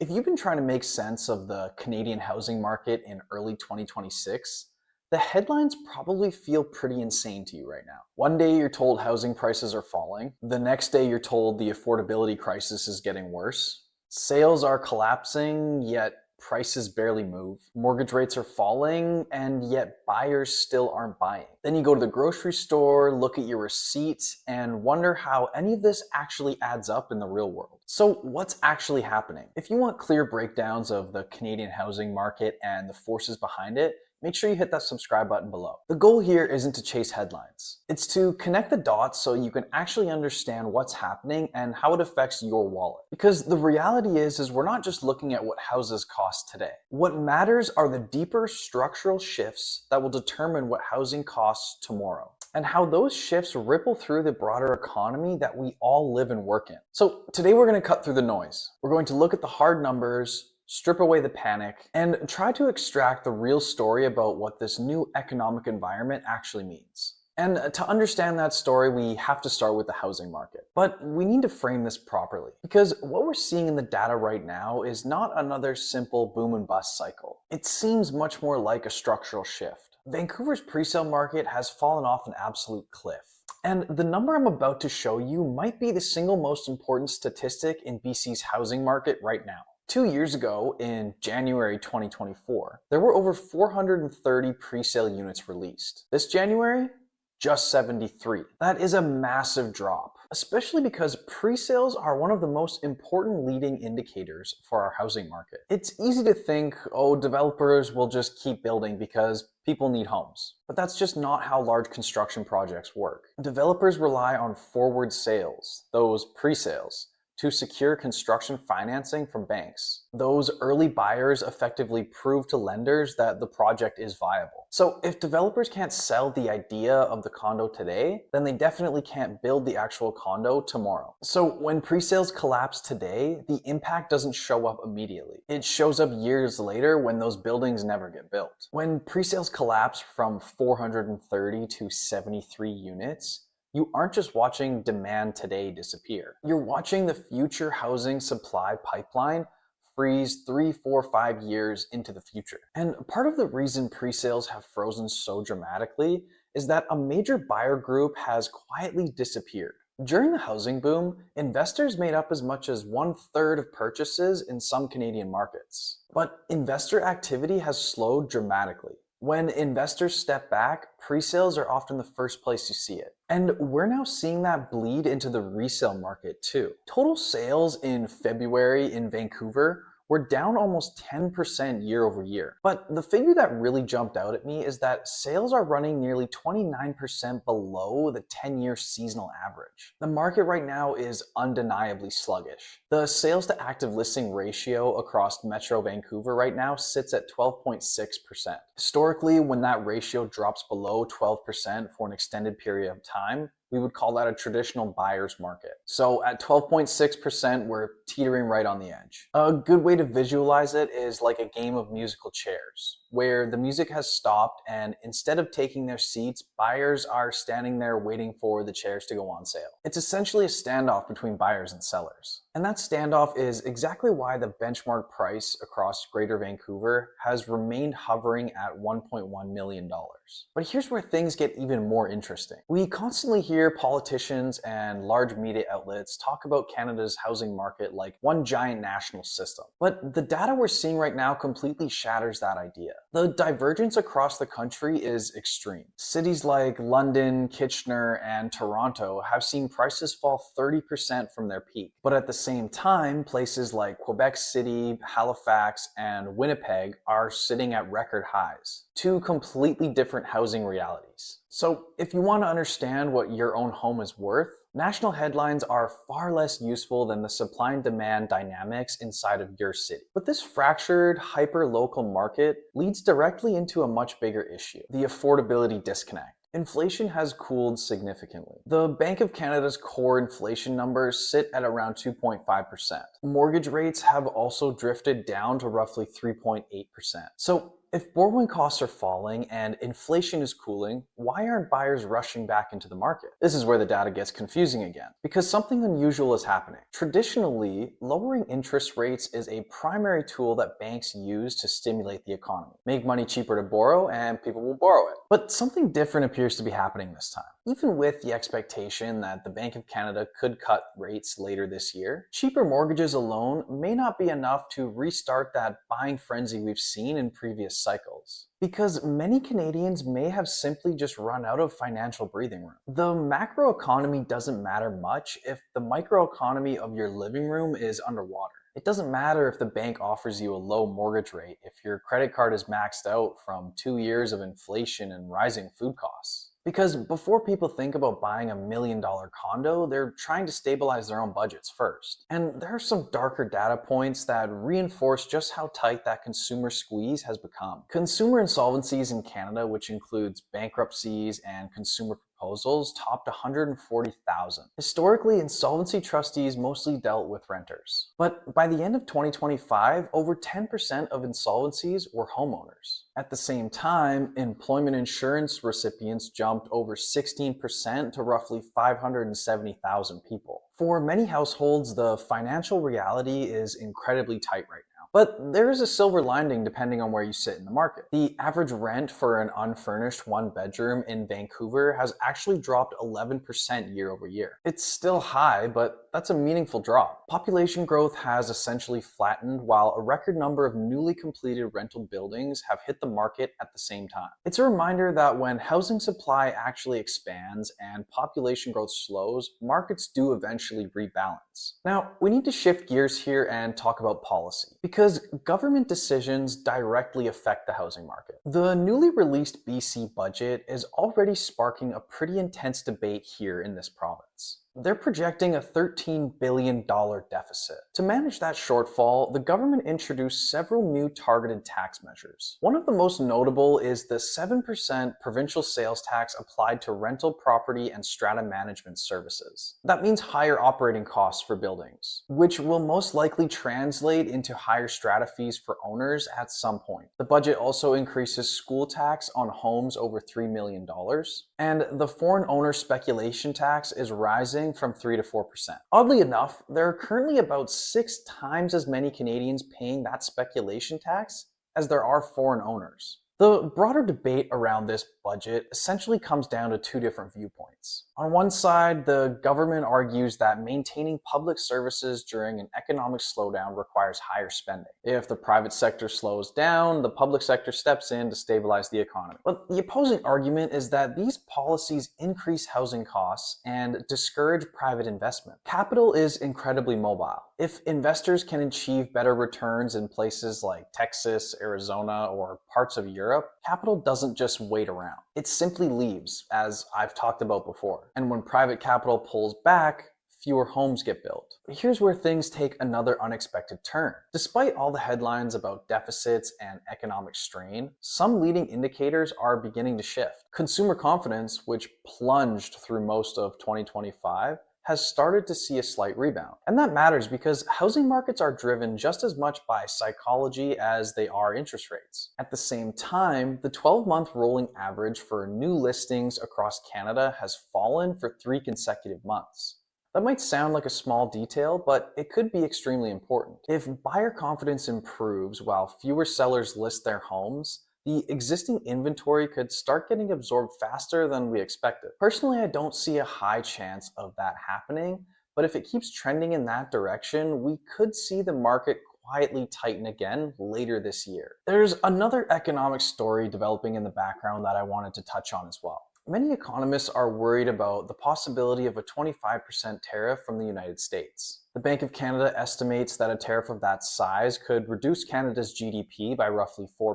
If you've been trying to make sense of the Canadian housing market in early 2026, the headlines probably feel pretty insane to you right now. One day you're told housing prices are falling, the next day you're told the affordability crisis is getting worse. Sales are collapsing, yet prices barely move. Mortgage rates are falling, and yet buyers still aren't buying. Then you go to the grocery store, look at your receipts, and wonder how any of this actually adds up in the real world. So what's actually happening? If you want clear breakdowns of the Canadian housing market and the forces behind it, make sure you hit that subscribe button below. The goal here isn't to chase headlines. It's to connect the dots so you can actually understand what's happening and how it affects your wallet. Because the reality is we're not just looking at what houses cost today. What matters are the deeper structural shifts that will determine what housing costs tomorrow, and how those shifts ripple through the broader economy that we all live and work in. So today we're going to cut through the noise. We're going to look at the hard numbers, strip away the panic, and try to extract the real story about what this new economic environment actually means. And to understand that story, we have to start with the housing market. But we need to frame this properly, because what we're seeing in the data right now is not another simple boom and bust cycle. It seems much more like a structural shift. Vancouver's presale market has fallen off an absolute cliff. And the number I'm about to show you might be the single most important statistic in BC's housing market right now. 2 years ago, in January 2024, there were over 430 presale units released. This January, just 73. That is a massive drop, especially because presales are one of the most important leading indicators for our housing market. It's easy to think, oh, developers will just keep building because people need homes. But that's just not how large construction projects work. Developers rely on forward sales, those presales, to secure construction financing from banks. Those early buyers effectively prove to lenders that the project is viable. So if developers can't sell the idea of the condo today, then they definitely can't build the actual condo tomorrow. So when pre-sales collapse today, the impact doesn't show up immediately. It shows up years later when those buildings never get built. When pre-sales collapse from 430 to 73 units, you aren't just watching demand today disappear. You're watching the future housing supply pipeline freeze 3, 4, 5 years into the future. And part of the reason pre-sales have frozen so dramatically is that a major buyer group has quietly disappeared. During the housing boom, investors made up as much as 1/3 of purchases in some Canadian markets. But investor activity has slowed dramatically. When investors step back, pre-sales are often the first place you see it. And we're now seeing that bleed into the resale market too. Total sales in February in Vancouver were down almost 10% year over year. But the figure that really jumped out at me is that sales are running nearly 29% below the 10-year seasonal average. The market right now is undeniably sluggish. The sales to active listing ratio across Metro Vancouver right now sits at 12.6%. Historically, when that ratio drops below 12% for an extended period of time, we would call that a traditional buyer's market. So at 12.6%, we're teetering right on the edge. A good way to visualize it is like a game of musical chairs, where the music has stopped and instead of taking their seats, buyers are standing there waiting for the chairs to go on sale. It's essentially a standoff between buyers and sellers. And that standoff is exactly why the benchmark price across Greater Vancouver has remained hovering at $1.1 million. But here's where things get even more interesting. We constantly hear politicians and large media outlets talk about Canada's housing market like one giant national system. But the data we're seeing right now completely shatters that idea. The divergence across the country is extreme. Cities like London, Kitchener, and Toronto have seen prices fall 30% from their peak. But at the same time, places like Quebec City, Halifax, and Winnipeg are sitting at record highs. Two completely different housing realities. So if you want to understand what your own home is worth, national headlines are far less useful than the supply and demand dynamics inside of your city. But this fractured, hyper-local market leads directly into a much bigger issue: the affordability disconnect. Inflation has cooled significantly. The Bank of Canada's core inflation numbers sit at around 2.5%. Mortgage rates have also drifted down to roughly 3.8%. So If borrowing costs are falling and inflation is cooling, why aren't buyers rushing back into the market? This is where the data gets confusing again, because something unusual is happening. Traditionally, lowering interest rates is a primary tool that banks use to stimulate the economy. Make money cheaper to borrow, and people will borrow it. But something different appears to be happening this time. Even with the expectation that the Bank of Canada could cut rates later this year, cheaper mortgages alone may not be enough to restart that buying frenzy we've seen in previous cycles. Because many Canadians may have simply just run out of financial breathing room. The macroeconomy doesn't matter much if the microeconomy of your living room is underwater. It doesn't matter if the bank offers you a low mortgage rate if your credit card is maxed out from 2 years of inflation and rising food costs. Because before people think about buying $1 million condo, they're trying to stabilize their own budgets first. And there are some darker data points that reinforce just how tight that consumer squeeze has become. Consumer insolvencies in Canada, which includes bankruptcies and consumer proposals, topped 140,000. Historically, insolvency trustees mostly dealt with renters. But by the end of 2025, over 10% of insolvencies were homeowners. At the same time, employment insurance recipients jumped over 16% to roughly 570,000 people. For many households, the financial reality is incredibly tight right now. But there is a silver lining depending on where you sit in the market. The average rent for an unfurnished one bedroom in Vancouver has actually dropped 11% year over year. It's still high, but that's a meaningful drop. Population growth has essentially flattened while a record number of newly completed rental buildings have hit the market at the same time. It's a reminder that when housing supply actually expands and population growth slows, markets do eventually rebalance. Now, we need to shift gears here and talk about policy, because government decisions directly affect the housing market. The newly released BC budget is already sparking a pretty intense debate here in this province. They're projecting a $13 billion deficit. To manage that shortfall, the government introduced several new targeted tax measures. One of the most notable is the 7% provincial sales tax applied to rental property and strata management services. That means higher operating costs for buildings, which will most likely translate into higher strata fees for owners at some point. The budget also increases school tax on homes over $3 million, and the foreign owner speculation tax is rising from 3 to 4%. Oddly enough, there are currently about 6 times as many Canadians paying that speculation tax as there are foreign owners. The broader debate around this budget essentially comes down to two different viewpoints. On one side, the government argues that maintaining public services during an economic slowdown requires higher spending. If the private sector slows down, the public sector steps in to stabilize the economy. But the opposing argument is that these policies increase housing costs and discourage private investment. Capital is incredibly mobile. If investors can achieve better returns in places like Texas, Arizona, or parts of Europe, capital doesn't just wait around. It simply leaves, as I've talked about before. And when private capital pulls back, fewer homes get built. But here's where things take another unexpected turn. Despite all the headlines about deficits and economic strain, some leading indicators are beginning to shift. Consumer confidence, which plunged through most of 2025, has started to see a slight rebound. And that matters because housing markets are driven just as much by psychology as they are interest rates. At the same time, the 12-month rolling average for new listings across Canada has fallen for 3 consecutive months. That might sound like a small detail, but it could be extremely important. If buyer confidence improves while fewer sellers list their homes, the existing inventory could start getting absorbed faster than we expected. Personally, I don't see a high chance of that happening, but if it keeps trending in that direction, we could see the market quietly tighten again later this year. There's another economic story developing in the background that I wanted to touch on as well. Many economists are worried about the possibility of a 25% tariff from the United States. The Bank of Canada estimates that a tariff of that size could reduce Canada's GDP by roughly 4%.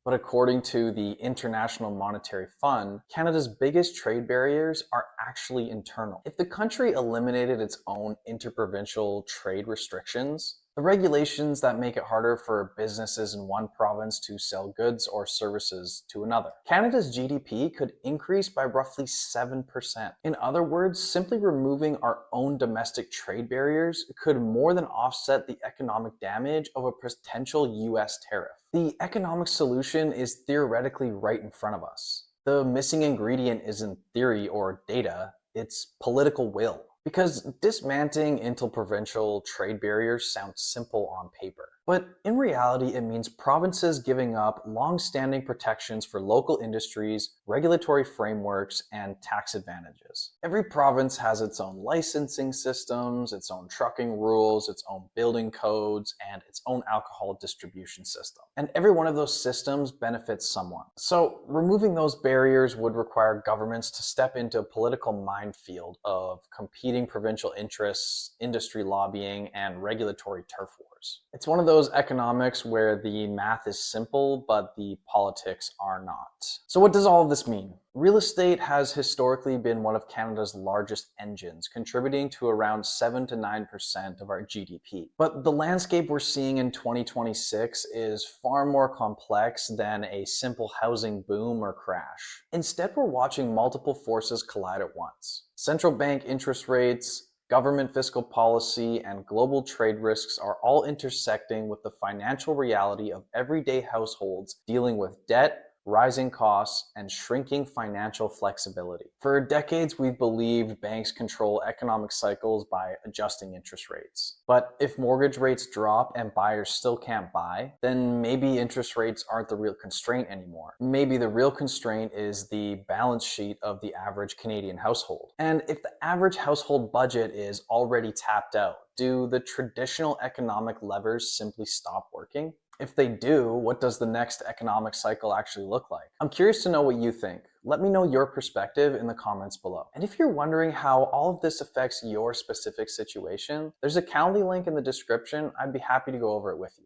But according to the International Monetary Fund, Canada's biggest trade barriers are actually internal. If the country eliminated its own interprovincial trade restrictions, The regulations that make it harder for businesses in one province to sell goods or services to another. Canada's GDP could increase by roughly 7%. In other words, simply removing our own domestic trade barriers could more than offset the economic damage of a potential US tariff. The economic solution is theoretically right in front of us. The missing ingredient isn't theory or data, it's political will. Because dismantling interprovincial trade barriers sounds simple on paper. But in reality, it means provinces giving up long-standing protections for local industries, regulatory frameworks, and tax advantages. Every province has its own licensing systems, its own trucking rules, its own building codes, and its own alcohol distribution system. And every one of those systems benefits someone. So removing those barriers would require governments to step into a political minefield of competing provincial interests, industry lobbying, and regulatory turf wars. It's one of those economics where the math is simple, but the politics are not. So what does all of this mean? Real estate has historically been one of Canada's largest engines, contributing to around 7 to 9% of our GDP. But the landscape we're seeing in 2026 is far more complex than a simple housing boom or crash. Instead, we're watching multiple forces collide at once. Central bank interest rates, government fiscal policy, and global trade risks are all intersecting with the financial reality of everyday households dealing with debt, rising costs, and shrinking financial flexibility. For decades, we've believed banks control economic cycles by adjusting interest rates. But if mortgage rates drop and buyers still can't buy, then maybe interest rates aren't the real constraint anymore. Maybe the real constraint is the balance sheet of the average Canadian household. And if the average household budget is already tapped out, do the traditional economic levers simply stop working? If they do, what does the next economic cycle actually look like? I'm curious to know what you think. Let me know your perspective in the comments below. And if you're wondering how all of this affects your specific situation, there's a Calendly link in the description. I'd be happy to go over it with you.